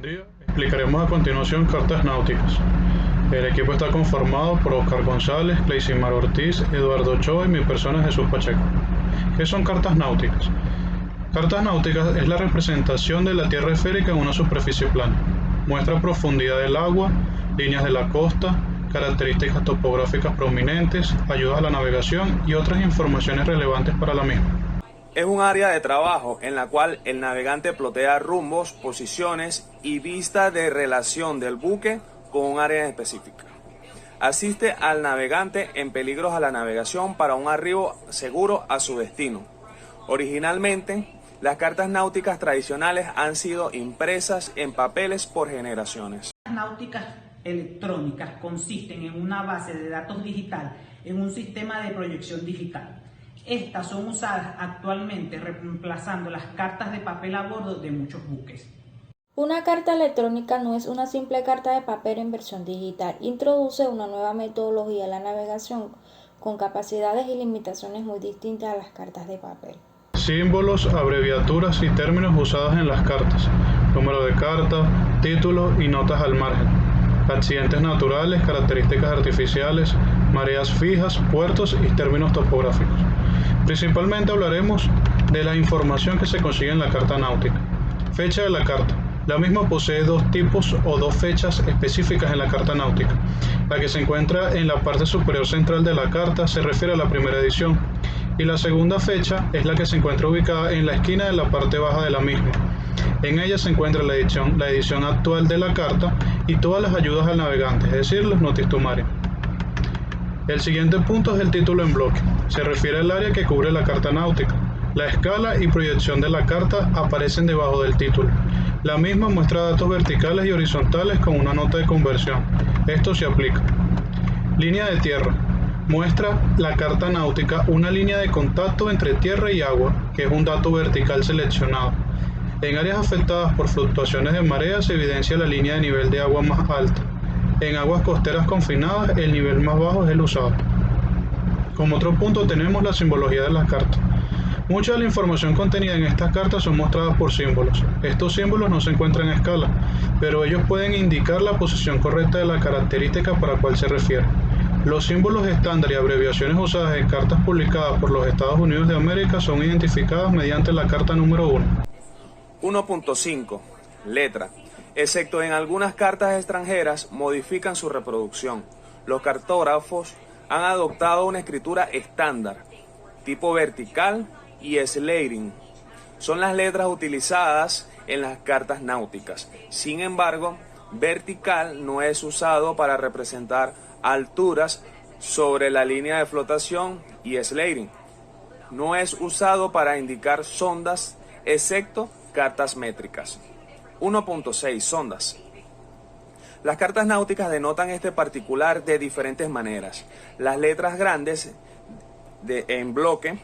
buen día. Explicaremos a continuación cartas náuticas. El equipo está conformado por Oscar González, Cleisimar Ortiz, Eduardo Ochoa y mi persona Jesús Pacheco. ¿Qué son cartas náuticas? Cartas náuticas es la representación de la tierra esférica en una superficie plana. Muestra profundidad del agua, líneas de la costa, características topográficas prominentes, ayudas a la navegación y otras informaciones relevantes para la misma. Es un área de trabajo en la cual el navegante plotea rumbos, posiciones y vista de relación del buque con un área específica. Asiste al navegante en peligros a la navegación para un arribo seguro a su destino. Originalmente, las cartas náuticas tradicionales han sido impresas en papeles por generaciones. Las náuticas electrónicas consisten en una base de datos digital en un sistema de proyección digital. Estas son usadas actualmente reemplazando las cartas de papel a bordo de muchos buques. Una carta electrónica no es una simple carta de papel en versión digital. Introduce una nueva metodología a la navegación con capacidades y limitaciones muy distintas a las cartas de papel. Símbolos, abreviaturas y términos usados en las cartas. Número de carta, títulos y notas al margen. Accidentes naturales, características artificiales, mareas fijas, puertos y términos topográficos. Principalmente hablaremos de la información que se consigue en la carta náutica. Fecha de la carta. La misma posee dos tipos o dos fechas específicas en la carta náutica. La que se encuentra en la parte superior central de la carta se refiere a la primera edición, y la segunda fecha es la que se encuentra ubicada en la esquina de la parte baja de la misma. En ella se encuentra la edición actual de la carta y todas las ayudas al navegante, es decir, los notice to marin. El siguiente punto es el título en bloque. Se refiere al área que cubre la carta náutica. La escala y proyección de la carta aparecen debajo del título. La misma muestra datos verticales y horizontales con una nota de conversión. Esto se aplica. Línea de tierra. Muestra la carta náutica una línea de contacto entre tierra y agua, que es un dato vertical seleccionado. En áreas afectadas por fluctuaciones de marea se evidencia la línea de nivel de agua más alta. En aguas costeras confinadas, el nivel más bajo es el usado. Como otro punto tenemos la simbología de las cartas. Mucha de la información contenida en estas cartas son mostradas por símbolos. Estos símbolos no se encuentran en escala, pero ellos pueden indicar la posición correcta de la característica para la cual se refiere. Los símbolos estándar y abreviaciones usadas en cartas publicadas por los Estados Unidos de América son identificadas mediante la carta número 1. 1.5. Letra. Excepto en algunas cartas extranjeras, modifican su reproducción. Los cartógrafos han adoptado una escritura estándar, tipo vertical y sliding. Son las letras utilizadas en las cartas náuticas. Sin embargo, vertical no es usado para representar alturas sobre la línea de flotación y sliding no es usado para indicar sondas, excepto cartas métricas. 1.6. Sondas. Las cartas náuticas denotan este particular de diferentes maneras. Las letras grandes en bloque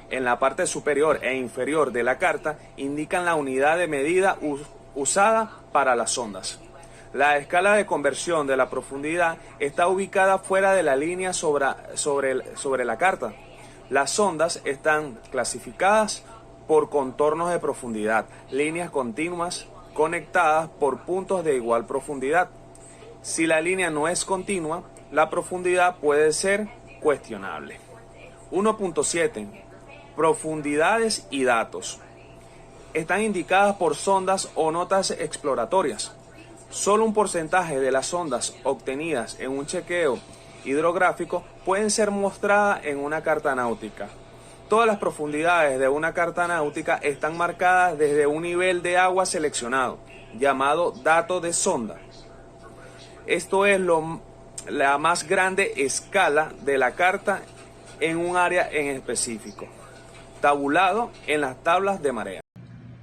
en la parte superior e inferior de la carta indican la unidad de medida usada para las sondas. La escala de conversión de la profundidad está ubicada fuera de la línea sobre la carta. Las sondas están clasificadas por contornos de profundidad, líneas continuas conectadas por puntos de igual profundidad. Si la línea no es continua, la profundidad puede ser cuestionable. 1.7. Profundidades y datos. Están indicadas por sondas o notas exploratorias. Solo un porcentaje de las sondas obtenidas en un chequeo hidrográfico pueden ser mostradas en una carta náutica. Todas las profundidades de una carta náutica están marcadas desde un nivel de agua seleccionado, llamado dato de sonda. Esto es la más grande escala de la carta en un área en específico, tabulado en las tablas de marea.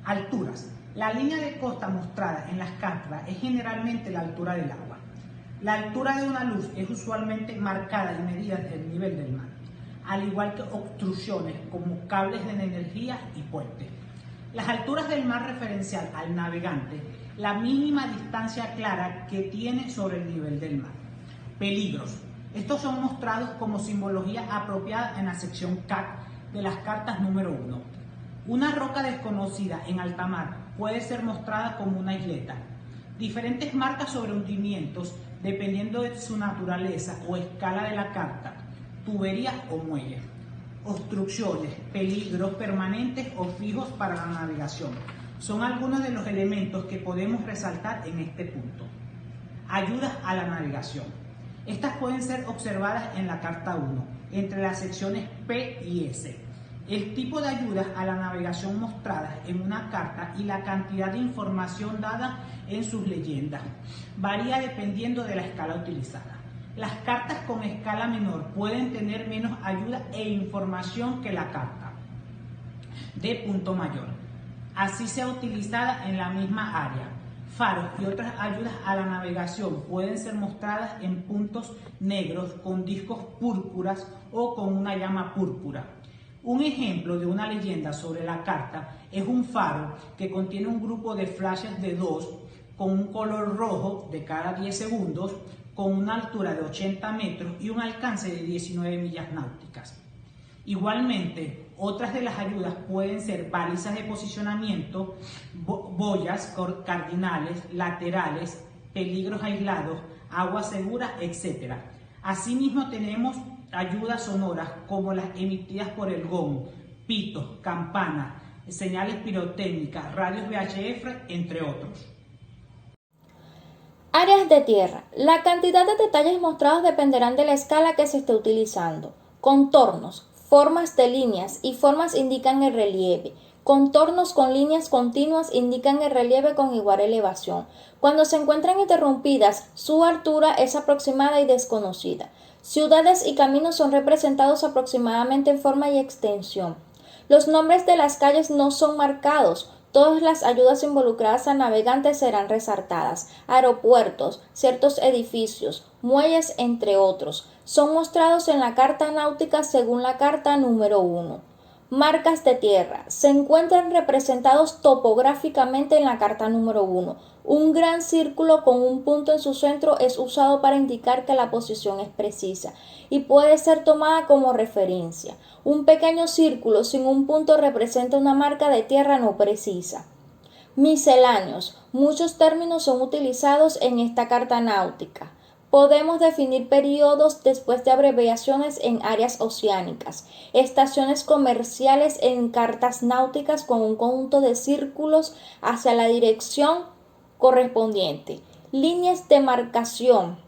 Alturas. La línea de costa mostrada en las cartas es generalmente la altura del agua. La altura de una luz es usualmente marcada y medida desde el nivel del mar, al igual que obstrucciones como cables de energía y puentes. Las alturas del mar referencial al navegante, la mínima distancia clara que tiene sobre el nivel del mar. Peligros. Estos son mostrados como simbología apropiada en la sección CAC de las cartas número 1. Una roca desconocida en alta mar puede ser mostrada como una isleta. Diferentes marcas sobre hundimientos dependiendo de su naturaleza o escala de la carta, tuberías o muelles. Obstrucciones, peligros permanentes o fijos para la navegación. Son algunos de los elementos que podemos resaltar en este punto. Ayudas a la navegación. Estas pueden ser observadas en la carta 1, entre las secciones P y S. El tipo de ayudas a la navegación mostradas en una carta y la cantidad de información dada en sus leyendas varía dependiendo de la escala utilizada. Las cartas con escala menor pueden tener menos ayuda e información que la carta de punto mayor, así sea utilizada en la misma área. Faros y otras ayudas a la navegación pueden ser mostradas en puntos negros con discos púrpuras o con una llama púrpura. Un ejemplo de una leyenda sobre la carta es un faro que contiene un grupo de flashes de 2 con un color rojo de cada 10 segundos, con una altura de 80 metros y un alcance de 19 millas náuticas. Igualmente, otras de las ayudas pueden ser balizas de posicionamiento, boyas cardinales, laterales, peligros aislados, agua segura, etc. Asimismo, tenemos ayudas sonoras como las emitidas por el gong, pitos, campanas, señales pirotécnicas, radios VHF, entre otros. Áreas de tierra. La cantidad de detalles mostrados dependerán de la escala que se esté utilizando. Contornos, formas de líneas y formas indican el relieve. Contornos con líneas continuas indican el relieve con igual elevación. Cuando se encuentran interrumpidas, su altura es aproximada y desconocida. Ciudades y caminos son representados aproximadamente en forma y extensión. Los nombres de las calles no son marcados. Todas las ayudas involucradas a navegantes serán resaltadas. Aeropuertos, ciertos edificios, muelles, entre otros, son mostrados en la carta náutica según la carta número 1. Marcas de tierra. Se encuentran representados topográficamente en la carta número 1. Un gran círculo con un punto en su centro es usado para indicar que la posición es precisa y puede ser tomada como referencia. Un pequeño círculo sin un punto representa una marca de tierra no precisa. Misceláneos. Muchos términos son utilizados en esta carta náutica. Podemos definir periodos después de abreviaciones en áreas oceánicas, estaciones comerciales en cartas náuticas con un conjunto de círculos hacia la dirección correspondiente, líneas de marcación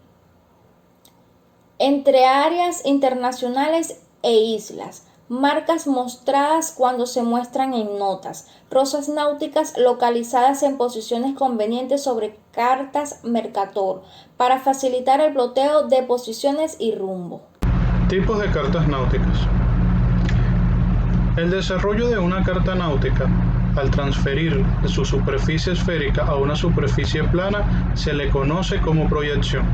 entre áreas internacionales e islas, marcas mostradas cuando se muestran en notas, rosas náuticas localizadas en posiciones convenientes sobre cartas Mercator para facilitar el ploteo de posiciones y rumbo. Tipos de cartas náuticas. El desarrollo de una carta náutica, al transferir de su superficie esférica a una superficie plana, se le conoce como proyección.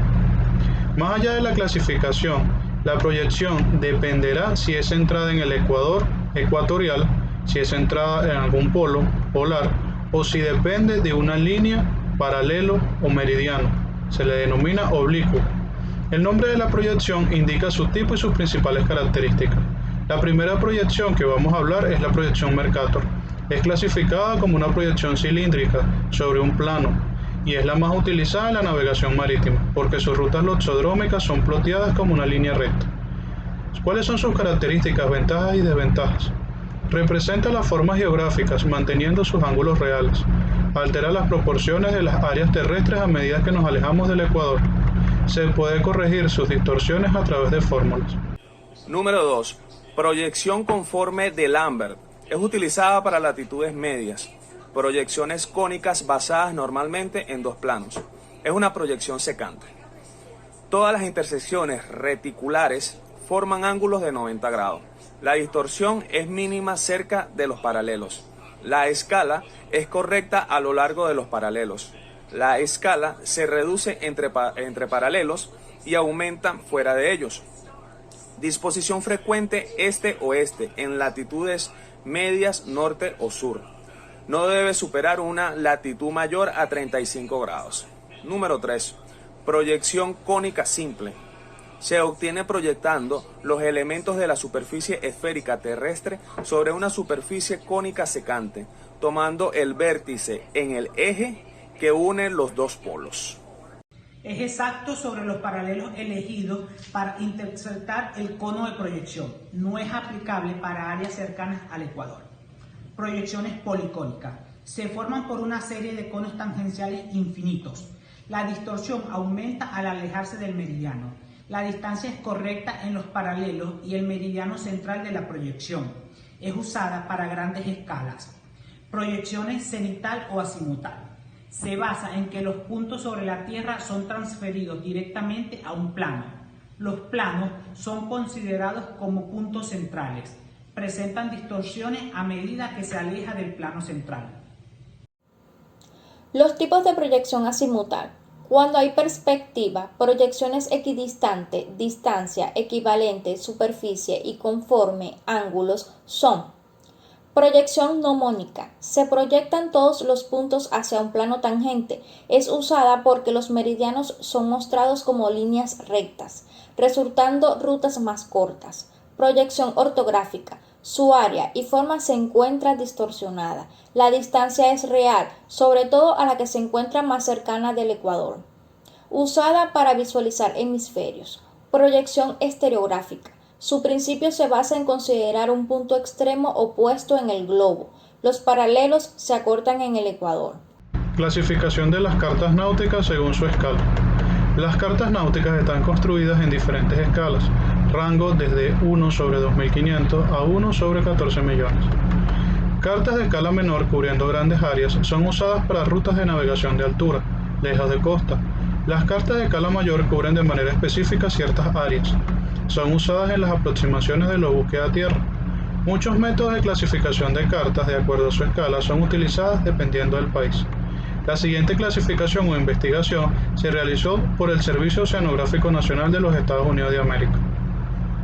Más allá de la clasificación, la proyección dependerá si es centrada en el ecuador ecuatorial, si es centrada en algún polo polar o si depende de una línea, paralelo o meridiano. Se le denomina oblicuo. El nombre de la proyección indica su tipo y sus principales características. La primera proyección que vamos a hablar es la proyección Mercator. Es clasificada como una proyección cilíndrica sobre un plano y es la más utilizada en la navegación marítima porque sus rutas loxodrómicas son ploteadas como una línea recta. ¿Cuáles son sus características, ventajas y desventajas? Representa las formas geográficas manteniendo sus ángulos reales. Altera las proporciones de las áreas terrestres a medida que nos alejamos del ecuador. Se puede corregir sus distorsiones a través de fórmulas. Número 2. Proyección conforme de Lambert. Es utilizada para latitudes medias. Proyecciones cónicas basadas normalmente en dos planos. Es una proyección secante. Todas las intersecciones reticulares forman ángulos de 90 grados. La distorsión es mínima cerca de los paralelos. La escala es correcta a lo largo de los paralelos. La escala se reduce entre paralelos y aumenta fuera de ellos. Disposición frecuente este-oeste en latitudes medias norte o sur. No debe superar una latitud mayor a 35 grados. Número 3. Proyección cónica simple. Se obtiene proyectando los elementos de la superficie esférica terrestre sobre una superficie cónica secante, tomando el vértice en el eje que une los dos polos. Es exacto sobre los paralelos elegidos para interceptar el cono de proyección. No es aplicable para áreas cercanas al ecuador. Proyecciones policónicas. Se forman por una serie de conos tangenciales infinitos. La distorsión aumenta al alejarse del meridiano. La distancia es correcta en los paralelos y el meridiano central de la proyección. Es usada para grandes escalas. Proyecciones cenital o azimutal. Se basa en que los puntos sobre la Tierra son transferidos directamente a un plano. Los planos son considerados como puntos centrales. Presentan distorsiones a medida que se aleja del plano central. Los tipos de proyección azimutal. Cuando hay perspectiva, proyecciones equidistante, distancia, equivalente, superficie y conforme, ángulos, son. Proyección gnomónica. Se proyectan todos los puntos hacia un plano tangente. Es usada porque los meridianos son mostrados como líneas rectas, resultando rutas más cortas. Proyección ortográfica. Su área y forma se encuentra distorsionada. La distancia es real, sobre todo a la que se encuentra más cercana del ecuador. Usada para visualizar hemisferios. Proyección estereográfica. Su principio se basa en considerar un punto extremo opuesto en el globo. Los paralelos se acortan en el ecuador. Clasificación de las cartas náuticas según su escala. Las cartas náuticas están construidas en diferentes escalas, rango desde 1 sobre 2500 a 1 sobre 14 millones. Cartas de escala menor cubriendo grandes áreas son usadas para rutas de navegación de altura, lejos de costa. Las cartas de escala mayor cubren de manera específica ciertas áreas. Son usadas en las aproximaciones de la búsqueda a tierra. Muchos métodos de clasificación de cartas de acuerdo a su escala son utilizadas dependiendo del país. La siguiente clasificación o investigación se realizó por el Servicio Oceanográfico Nacional de los Estados Unidos de América.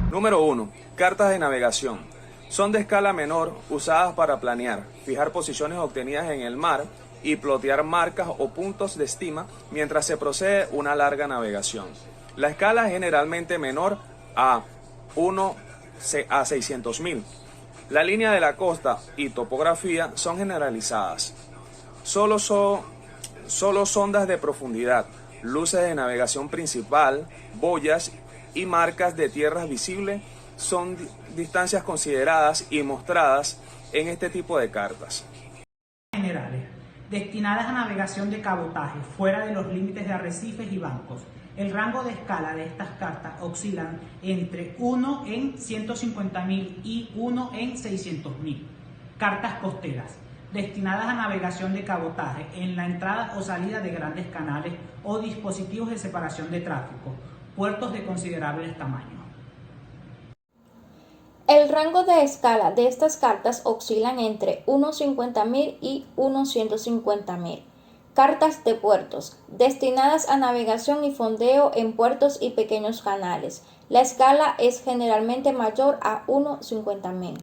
Número 1. Cartas de navegación. Son de escala menor, usadas para planear, fijar posiciones obtenidas en el mar y plotear marcas o puntos de estima mientras se procede una larga navegación. La escala es generalmente menor a 1 a 600.000. La línea de la costa y topografía son generalizadas. Solo sondas de profundidad, luces de navegación principal, boyas y marcas de tierras visibles son distancias consideradas y mostradas en este tipo de cartas. Generales, destinadas a navegación de cabotaje, fuera de los límites de arrecifes y bancos. El rango de escala de estas cartas oscilan entre 1 en 150.000 y 1 en 600.000. Cartas costeras, destinadas a navegación de cabotaje en la entrada o salida de grandes canales o dispositivos de separación de tráfico, puertos de considerables tamaños. El rango de escala de estas cartas oscilan entre 1.50.000 y 1.150.000. Cartas de puertos, destinadas a navegación y fondeo en puertos y pequeños canales. La escala es generalmente mayor a 1.50.000.